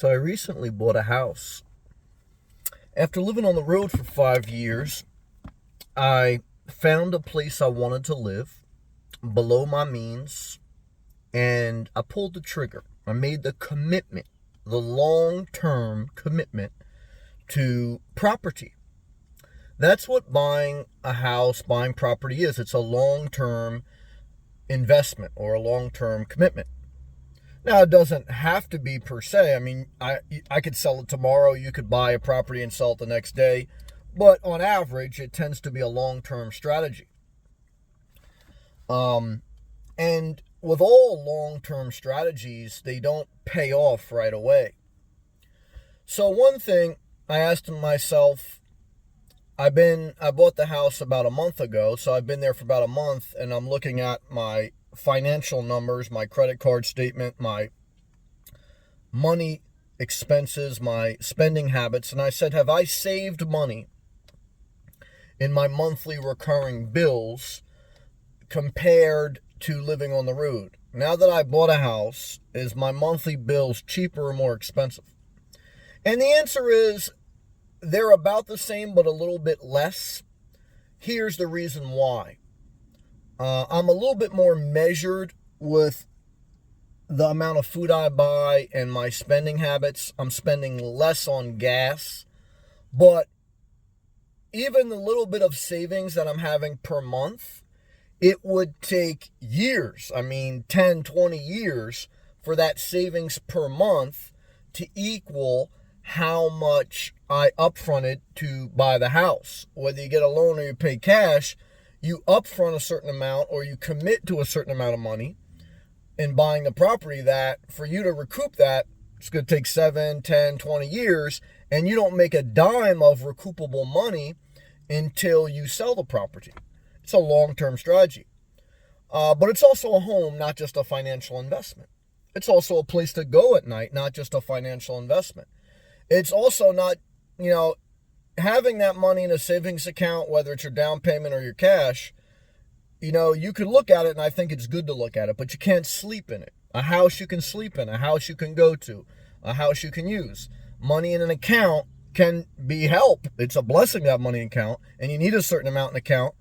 So I recently bought a house. After living on the road for 5 years, I found a place I wanted to live below my means, and I pulled the trigger. I made the commitment, the long-term commitment to property. That's what buying a house, buying property is. It's a long-term investment or a long-term commitment. Now, it doesn't have to be per se. I mean, I could sell it tomorrow. You could buy a property and sell it the next day. But on average, it tends to be a long-term strategy. And with all long-term strategies, they don't pay off right away. So one thing I asked myself, I bought the house about a month ago, so I've been there for about a month, and I'm looking at my financial numbers, my credit card statement, my money expenses, my spending habits, and I said, have I saved money in my monthly recurring bills compared to living on the road? Now that I bought a house, is my monthly bills cheaper or more expensive? And the answer is they're about the same, but a little bit less. Here's the reason why. I'm a little bit more measured with the amount of food I buy and my spending habits. I'm spending less on gas. But even the little bit of savings that I'm having per month, it would take years, 10, 20 years for that savings per month to equal how much I upfronted to buy the house. Whether you get a loan or you pay cash, you upfront a certain amount or you commit to a certain amount of money in buying the property that for you to recoup that, it's going to take 7, 10, 20 years, and you don't make a dime of recoupable money until you sell the property. It's a long-term strategy. But it's also a home, not just a financial investment. It's also a place to go at night, not just a financial investment. It's also not, having that money in a savings account, whether it's your down payment or your cash, you could look at it, and I think it's good to look at it, but you can't sleep in it. A house you can sleep in, a house you can go to, a house you can use. Money in an account can be help. It's a blessing to have money in account, and you need a certain amount in account,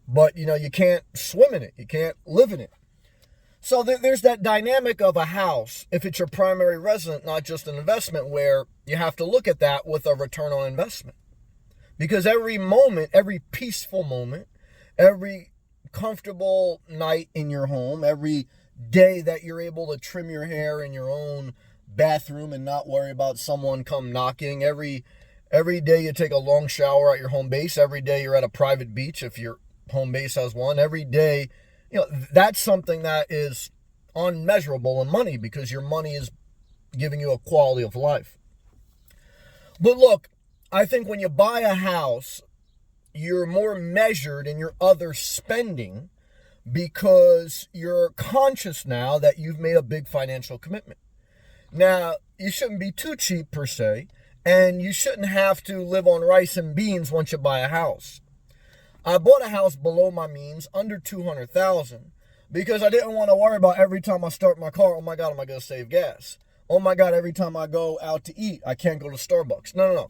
but, you can't swim in it. You can't live in it. So there's that dynamic of a house, if it's your primary residence, not just an investment, where you have to look at that with a return on investment. Because every moment, every peaceful moment, every comfortable night in your home, every day that you're able to trim your hair in your own bathroom and not worry about someone come knocking, every day you take a long shower at your home base, every day you're at a private beach if your home base has one, every day, that's something that is unmeasurable in money because your money is giving you a quality of life. But look, I think when you buy a house, you're more measured in your other spending because you're conscious now that you've made a big financial commitment. Now, you shouldn't be too cheap per se, and you shouldn't have to live on rice and beans once you buy a house. I bought a house below my means, under $200,000, because I didn't want to worry about every time I start my car, oh my God, am I going to save gas? Oh my God, every time I go out to eat, I can't go to Starbucks. No.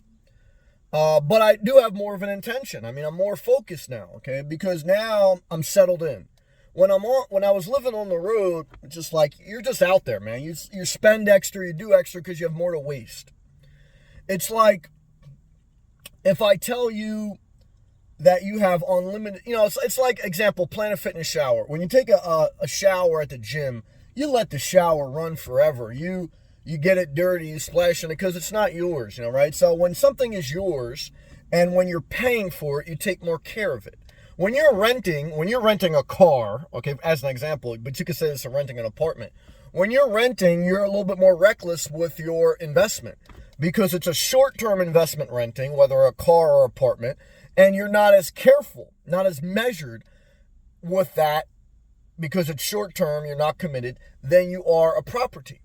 But I do have more of an intention. I'm more focused now, okay? Because now I'm settled in. When I was living on the road, just like, you're just out there, man. You spend extra, you do extra because you have more to waste. It's like, if I tell you that you have unlimited, it's like, example, Planet Fitness shower. When you take a shower at the gym, you let the shower run forever. You get it dirty, you splash in it because it's not yours, right? So when something is yours and when you're paying for it, you take more care of it. When you're renting a car, okay, as an example, but you could say this for renting an apartment. When you're renting, you're a little bit more reckless with your investment because it's a short-term investment renting, whether a car or apartment, and you're not as careful, not as measured with that because it's short-term, you're not committed, than you are a property.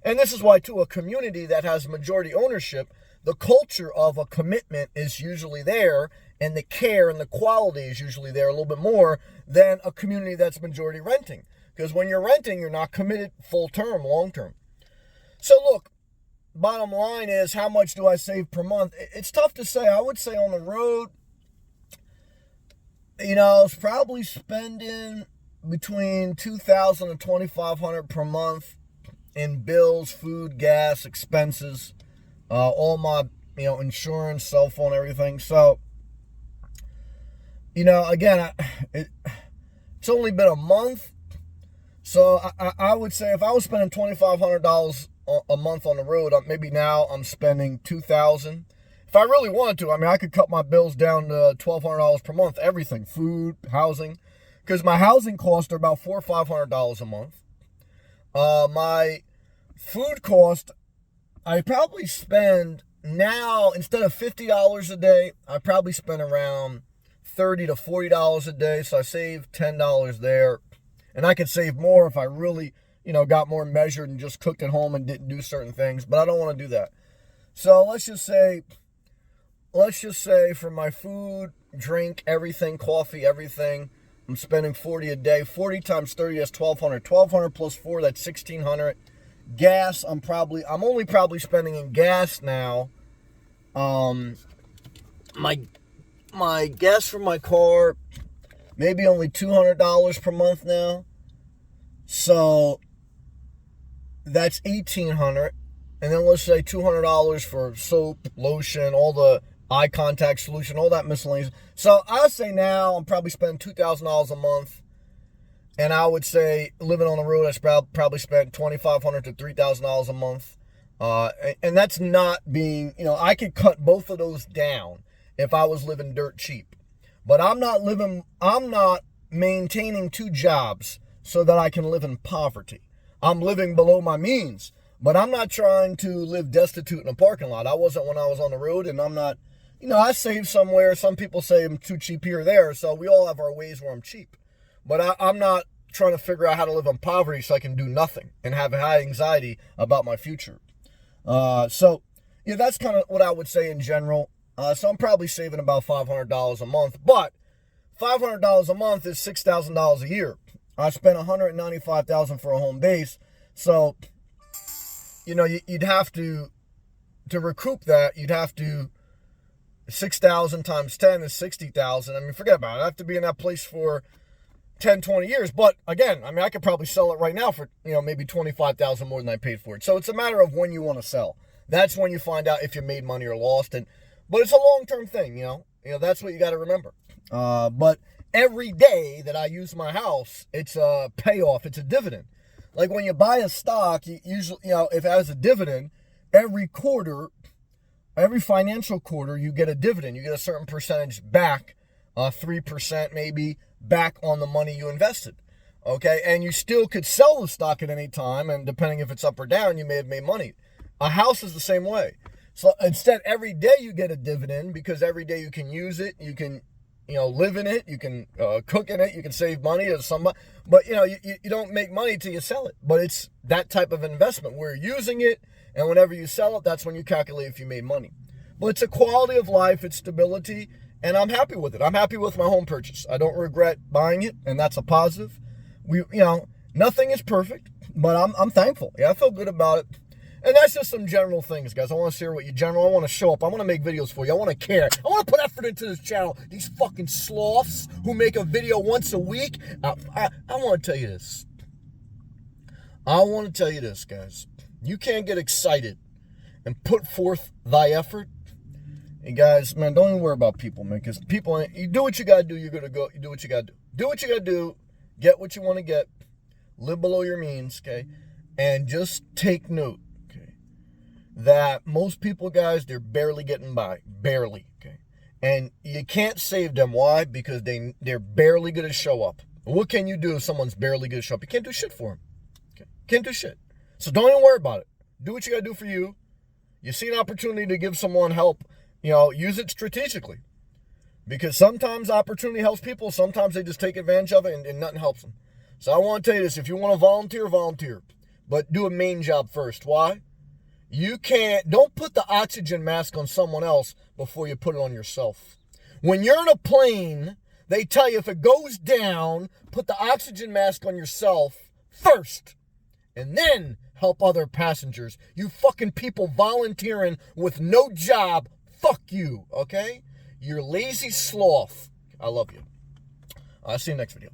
And this is why, too, a community that has majority ownership, the culture of a commitment is usually there, and the care and the quality is usually there a little bit more than a community that's majority renting. Because when you're renting, you're not committed full-term, long-term. So look, bottom line is, how much do I save per month? It's tough to say. I would say on the road, I was probably spending between $2,000 and $2,500 per month in bills, food, gas, expenses, all my, insurance, cell phone, everything. So, again, it's only been a month. So I would say if I was spending $2,500 a month on the road, maybe now I'm spending $2,000. If I really wanted to, I could cut my bills down to $1,200 per month. Everything, food, housing, because my housing costs are about $400 or $500 a month. My food cost, I probably spend now, instead of $50 a day, I probably spend around $30 to $40 a day. So I save $10 there. And I could save more if I really, got more measured and just cooked at home and didn't do certain things. But I don't want to do that. So let's just say for my food, drink, everything, coffee, everything, I'm spending $40 a day. 40 times 30, that's $1,200. $1,200 plus 4, that's $1,600. Gas, I'm only probably spending in gas now. My gas for my car, maybe only $200 per month now. So that's $1,800. And then let's say $200 for soap, lotion, all the eye contact solution, all that miscellaneous. So I say now I'm probably spending $2,000 a month. And I would say living on the road, I probably spent $2,500 to $3,000 a month. And that's not being, I could cut both of those down if I was living dirt cheap. But I'm not maintaining 2 jobs so that I can live in poverty. I'm living below my means, but I'm not trying to live destitute in a parking lot. I wasn't when I was on the road, and I'm not, I save somewhere. Some people say I'm too cheap here or there, so we all have our ways where I'm cheap. But I'm not trying to figure out how to live in poverty so I can do nothing and have high anxiety about my future. So that's kind of what I would say in general. So I'm probably saving about $500 a month, but $500 a month is $6,000 a year. I spent $195,000 for a home base. So, you'd have to recoup that, you'd have to, 6,000 times 10 is 60,000. Forget about it. I have to be in that place for 10, 20 years. But again, I could probably sell it right now for, maybe 25,000 more than I paid for it. So it's a matter of when you want to sell. That's when you find out if you made money or lost. But it's a long-term thing, that's what you got to remember. But every day that I use my house, it's a payoff. It's a dividend. Like when you buy a stock, you usually, if it has a dividend, every financial quarter, you get a dividend. You get a certain percentage back, 3% maybe, back on the money you invested. Okay, and you still could sell the stock at any time, and depending if it's up or down, you may have made money. A house is the same way. So instead, every day you get a dividend, because every day you can use it, you can, live in it, you can cook in it, you can save money to somebody, but you don't make money till you sell it. But it's that type of investment. We're using it, and whenever you sell it, that's when you calculate if you made money. But it's a quality of life, it's stability, and I'm happy with it. I'm happy with my home purchase. I don't regret buying it, and that's a positive. Nothing is perfect, but I'm thankful. Yeah, I feel good about it. And that's just some general things, guys. I want to share what you general. I want to show up. I want to make videos for you. I want to care. I want to put effort into this channel. These fucking sloths who make a video once a week. I want to tell you this. Guys. You can't get excited and put forth thy effort. And guys, man, don't even worry about people, man. Because people, you do what you got to do. You're going to go. You do what you got to do. Do what you got to do. Get what you want to get. Live below your means, okay? And just take note. That most people, guys, they're barely getting by. Barely, okay? And you can't save them. Why? Because they're barely going to show up. What can you do if someone's barely going to show up? You can't do shit for them. Okay? Can't do shit. So don't even worry about it. Do what you got to do for you. You see an opportunity to give someone help, use it strategically. Because sometimes opportunity helps people. Sometimes they just take advantage of it and nothing helps them. So I want to tell you this. If you want to volunteer, volunteer. But do a main job first. Why? Don't put the oxygen mask on someone else before you put it on yourself. When you're in a plane, they tell you if it goes down, put the oxygen mask on yourself first, and then help other passengers. You fucking people volunteering with no job, fuck you, okay? You're lazy sloth. I love you. I'll see you next video.